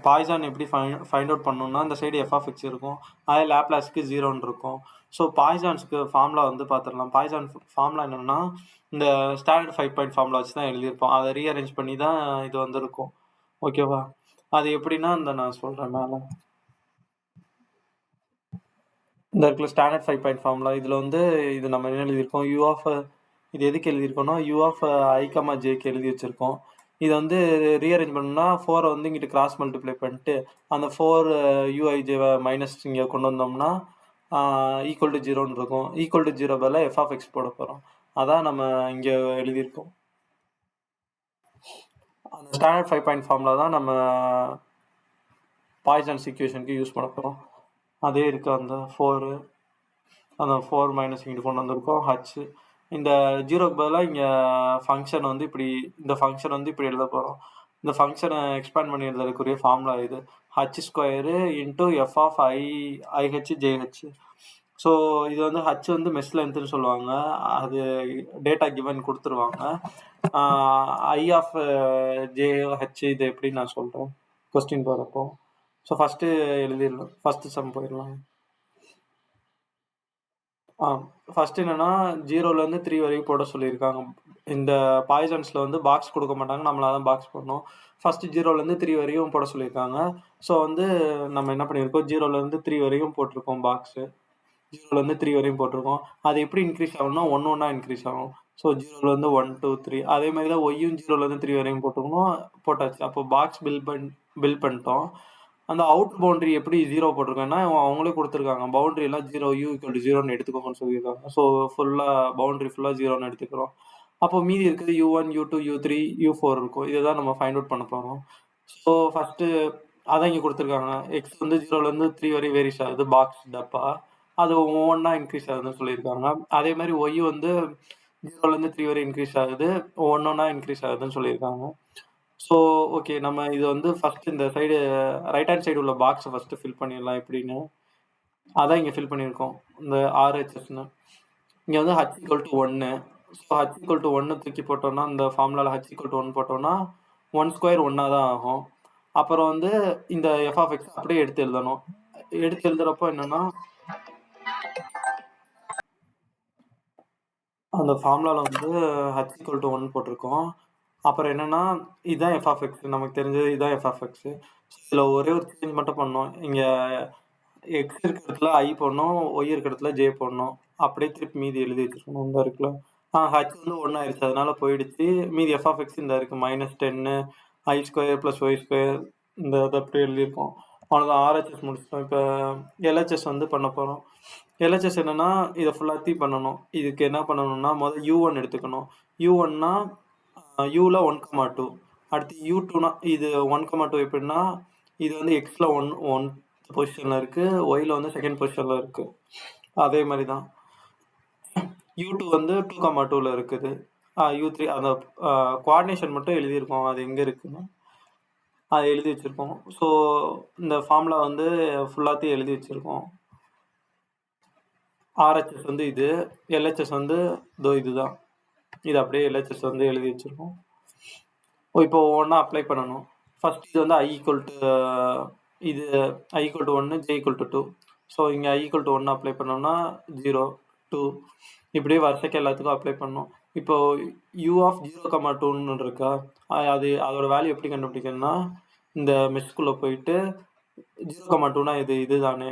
Poisson எப்படி find out பண்ணணும்னா, இந்த சைடு எஃப் ஆஃப் எக்ஸ் இருக்கும். அதே லேப்லாஸ்க்கு 0ன்னு இருக்கும். ஸோ பாய்சான்ஸ்க்கு ஃபார்முலா வந்து பார்த்துடலாம். பாய்சான் ஃபார்முலா என்னன்னா, இந்த ஸ்டாண்டர்ட் 5 பாயிண்ட் ஃபார்முலா வச்சு தான் எழுதியிருப்போம். அதை ரீஅரேஞ்ச் பண்ணி தான் இது வந்திருக்கும். ஓகேவா? அது எப்படின்னா நான் சொல்கிறேன் மேலே. இந்த இடத்துல ஸ்டாண்டர்ட் 5 பாயிண்ட் ஃபார்முலா இதில் வந்து இது நம்ம என்ன எழுதியிருக்கோம், இது எதுக்கு எழுதியிருக்கோம்னா i, jக்கு எழுதி வச்சுருக்கோம். இதை வந்து ரீஅரேஞ்ச் பண்ணணும்னா 4 வந்து இங்கிட்டு கிராஸ் மல்டிப்ளை பண்ணிட்டு அந்த 4 uij மைனஸ் இங்கே கொண்டு வந்தோம்னா ஈக்குவல் டு 0ன்னு இருக்கும். ஈக்குவல் டு 0 பதிலாக எஃப் ஆஃப் எக்ஸ் போட போகிறோம். அதான் நம்ம இங்கே எழுதியிருக்கோம். அந்த ஸ்டாண்டர்ட் 5 பாயிண்ட் ஃபார்முலா தான் நம்ம பாய்சான்ஸ் ஈக்குவேஷனுக்கு யூஸ் பண்ண போகிறோம். அதே இருக்குது அந்த 4 மைனஸ் இங்கிட்டு கொண்டு வந்திருக்கோம் ஹச். இந்த 0க்கு பதிலாக இங்கே ஃபங்க்ஷன் வந்து இப்படி எழுத போகிறோம். இந்த ஃபங்க்ஷனை எக்ஸ்பேண்ட் பண்ணி எழுதுறதுக்குரிய ஃபார்முலா இது h² into F of IH/JH. So இது வந்து ஹச் வந்து மெஷ் லென்த்துன்னு சொல்லுவாங்க. அது டேட்டா கிவன் கொடுத்துருவாங்க. I ஆஃப் JH இது எப்படி நான் சொல்கிறேன் கொஸ்டின் போகிறப்போ. ஸோ ஃபஸ்ட்டு எழுதிடலாம். ஃபஸ்ட்டு சம் போயிடலாம். ஃபஸ்ட்டு என்னென்னா 0லேருந்து 3 வரைக்கும் போட சொல்லியிருக்காங்க. இந்த பாய்சன்ஸில் வந்து பாக்ஸ் கொடுக்க மாட்டாங்க, நம்மளாக தான் பாக்ஸ் போடணும். ஃபஸ்ட்டு 0லேருந்து 3 வரையும் போட சொல்லியிருக்காங்க. ஸோ வந்து நம்ம என்ன பண்ணியிருக்கோம், 0லேருந்து 3 வரையும் போட்டிருக்கோம் பாக்ஸு. 0லேருந்து 3 வரையும் போட்டிருக்கோம். அது எப்படி இன்க்ரீஸ் ஆகும்னா ஒன்றா இன்க்ரீஸ் ஆகும். ஸோ 0லேருந்து 1 2 3 அதே மாதிரி தான் ஒய்யும் 0லேருந்து 3 வரையும் போட்டாச்சு. அப்போ பாக்ஸ் பில்ட் பண்ணிட்டோம். அந்த அவுட் பவுண்டரி எப்படி 0 போட்டிருக்கோன்னா அவங்களே கொடுத்துருக்காங்க. பவுண்டரி எல்லாம் 0 u=0ன்னு எடுத்துக்கோங்கன்னு சொல்லியிருக்காங்க. ஸோ பவுண்டரி ஃபுல்லாக 0ன்னு எடுத்துக்கிறோம். அப்போ மீதி இருக்குது u1 u2 u3 u4 இருக்கும். இதை தான் நம்ம ஃபைண்ட் அவுட் பண்ண போகிறோம். ஸோ ஃபஸ்ட்டு அதான் இங்கே கொடுத்துருக்காங்க. எக்ஸ் வந்து 0லேருந்து 3 வரையும் வேரிஸ் ஆகுது பாக்ஸ் டப்பா. அது ஒவ்வொன்றா இன்க்ரீஸ் ஆகுதுன்னு சொல்லியிருக்காங்க. அதே மாதிரி ஒய் வந்து 0லேருந்து 3 வரை இன்க்ரீஸ் ஆகுது, ஒன்றா இன்க்ரீஸ் ஆகுதுன்னு சொல்லியிருக்காங்க. ஸோ ஓகே, நம்ம இது வந்து ஃபஸ்ட்டு இந்த சைடு ரைட் ஹேண்ட் சைடு உள்ள பாக்ஸை ஃபஸ்ட்டு ஃபில் பண்ணிடலாம் எப்படின்னு. அதான் இங்கே ஃபில் பண்ணியிருக்கோம், இந்த RHSன்னு. இங்கே வந்து h=1. ஸோ h=1 தூக்கி போட்டோம்னா இந்த ஃபார்முலாவில் h=1 போட்டோம்னா 1² 1 தான் ஆகும். அப்புறம் வந்து இந்த எஃப் ஆஃப் எக்ஸ் அப்படியே எடுத்து எழுதணும். எடுத்து எழுதுறப்போ என்னன்னா அந்த ஃபார்முலாவில் வந்து h=1 போட்டிருக்கோம். அப்புறம் என்னன்னா இதுதான் எஃப் ஆஃப் எக்ஸ், நமக்கு தெரிஞ்சது இதுதான் எஃப் ஆஃப் எக்ஸ். இதில் ஒரே ஒரு சேஞ்ச் மட்டும் பண்ணோம். இங்கே எக்ஸ் இருக்கிற இடத்துல ஐ போடணும், ஒய் இருக்கிற இடத்துல ஜே போடணும். அப்படியே திருப்பி மீதி எழுதி வச்சுருக்கணும். இந்த இருக்குல்ல ஹச் வந்து 1 ஆயிடுச்சு, அதனால போயிடுச்சு. மீதி எஃப் ஆஃப் எக்ஸ் இந்த இருக்குது -10 i² + y². இந்த இதை அப்படியே எழுதியிருக்கோம். அவ்வளோதான், RHS முடிச்சிட்டோம். இப்போ LHS வந்து பண்ண போகிறோம். LHS என்னன்னா இதை ஃபுல்லாத்தையும் பண்ணணும். இதுக்கு என்ன பண்ணணும்னா முதல் u1 எடுத்துக்கணும். u1னா யூவில் 1,2. அடுத்து u2னா இது 1,2 எப்படின்னா இது வந்து எக்ஸில் 1 பொசிஷனில் இருக்குது, ஒயில் வந்து செகண்ட் பொசிஷனில் இருக்குது. அதே மாதிரி தான் u2 வந்து 2,2ல் இருக்குது. u3 அந்த குவாடினேஷன் மட்டும் எழுதியிருக்கோம், அது எங்கே இருக்குன்னு அதை எழுதி வச்சுருக்கோம். ஸோ இந்த ஃபார்முலா வந்து ஃபுல்லாத்தையும் எழுதி வச்சுருக்கோம். RHS வந்து இது, LHS வந்து இதுதான். இது அப்படியே LHS வந்து எழுதி வச்சுருக்கோம். இப்போ ஒவ்வொன்றா அப்ளை பண்ணணும். ஃபஸ்ட் இது வந்து இது i=1 j=2. ஸோ இங்கே i=1 அப்ளை பண்ணோம்னா 0 2 இப்படியே வரிசைக்கு எல்லாத்துக்கும் அப்ளை பண்ணணும். இப்போ u(0,2)ன்னு இருக்கா, அதோட வேல்யூ எப்படி கண்டுபிடிக்கணும்னா இந்த மெஷ்குள்ளே போயிட்டு 0,2னா இது தானே,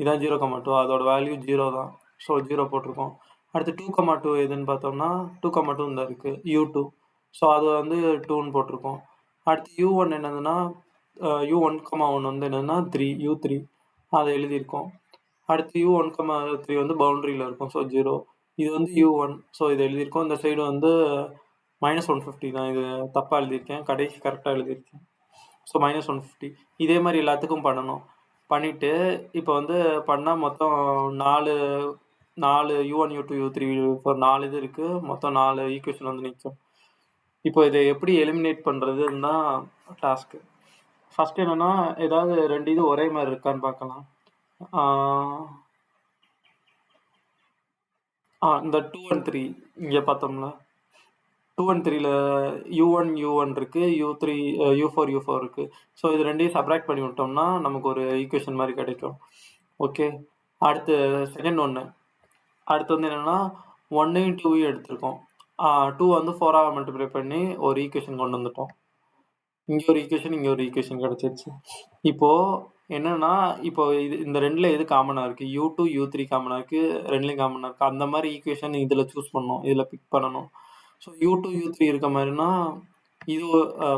இதான் 0,2, அதோட வேல்யூ 0 தான். ஸோ 0 போட்டிருக்கோம். அடுத்து 2,2 எதுன்னு பார்த்தோம்னா 2,2 இந்த இருக்குது u2. ஸோ அது வந்து 2ன்னு போட்டிருக்கோம். அடுத்து u1 என்னதுன்னா u1,1 வந்து என்னதுன்னா u3 அதை எழுதியிருக்கோம். அடுத்து u1,3 வந்து பவுண்டரியில் இருக்கும். ஸோ 0. இது வந்து u1. ஸோ இதை எழுதியிருக்கோம். இந்த சைடு வந்து -150 தான். இது தப்பாக எழுதியிருக்கேன், கடைசி கரெக்டாக எழுதியிருக்கேன். ஸோ -150. இதே மாதிரி எல்லாத்துக்கும் பண்ணணும். பண்ணிவிட்டு இப்போ வந்து பண்ணால் மொத்தம் 4 u1 u2 u3 இப்போ 4 இது இருக்குது. மொத்தம் 4 ஈக்குவேஷன் வந்து நிற்கும். இப்போ இதை எப்படி எலிமினேட் பண்ணுறதுன்னு தான் டாஸ்க்கு. ஃபஸ்ட் என்னென்னா ஏதாவது 2 இது ஒரே மாதிரி இருக்கான்னு பார்க்கலாம். இந்த 2 and 3 இங்கே பார்த்தோம்ல, 2 அண்ட் 3ல U1 இருக்கு. U4 இருக்கு. ஸோ இது 2யும் சப்ட்ராக்ட் பண்ணி விட்டோம்னா, நமக்கு ஒரு ஈக்குவேஷன் மாரி கிடைக்கும். ஓகே. அடுத்து செகண்ட் ஒண்ணு. அடுத்து வந்து என்னன்னா, 1யும் 2யும் எடுத்திருக்கோம். 2 வந்து 4ஆல மல்டிப்ளை பண்ணி ஒரு ஈக்குவேஷன் கொண்டு வந்துட்டோம். இங்க ஒரு ஈக்குவேஷன், இங்க ஒரு ஈக்குவேஷன் கிடைச்சிருச்சு. இப்போ என்னன்னா, இப்போ இந்த 2ல எது காமனா இருக்கு? U2, U3 காமனா இருக்கு. 2லயும் காமனா இருக்கு. அந்த மாரி ஈக்குவேஷன் இதுல சூஸ் பண்ணணும். இதுல பிக் பண்ணணும். ஸோ U2, U3 இருக்க மாரினா, இது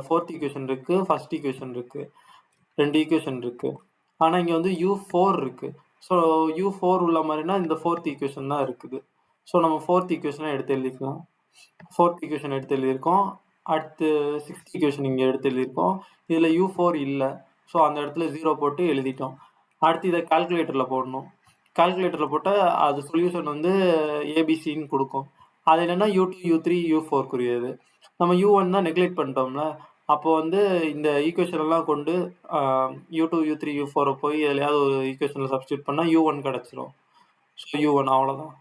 4த் ஈக்குவேஷன் இருக்கு. 1st ஈக்குவேஷன் இருக்கு. 2 ஈக்குவேஷன் இருக்கு. ஆனா இங்க வந்து U4 இருக்கு. ஸோ U4 உள்ள மாரினா, இந்த 4த் ஈக்குவேஷன் தான் இருக்குது. ஸோ நம்ம 4த் ஈக்குவேஷன எடுத்து எழுதிக்கலாம். 4த் ஈக்குவேஷன் எடுத்து எழுதியிருக்கோம். அடுத்து 6த் ஈக்குவேஷன் இங்க எடுத்து எழுதியிருக்கோம். இதுல U4 இல்ல. ஸோ அந்த இடத்துல 0 போட்டு எழுதிட்டோம். அடுத்து இத கால்குலேட்டர்ல போடணும். கால்குலேட்டர்ல போட்டா அது சொல்யூஷன் வந்து ஏபிசின்னு குடுக்கும். அது என்னன்னா U2, U3, U4க்குரியது. நம்ம U1 தான் நெக்லெக்ட் பண்ணிட்டோம்ல. அப்போ வந்து இந்த ஈக்குவேஷன் எல்லாம் கொண்டு அ U2, U3, U4 போய் எதுலயாவது ஒரு ஈக்குவேஷன்ல சப்ஸ்டிட்யூட் பண்ணா U1 கிடைச்சிரும். ஸோ U1 அவ்வளோதான்.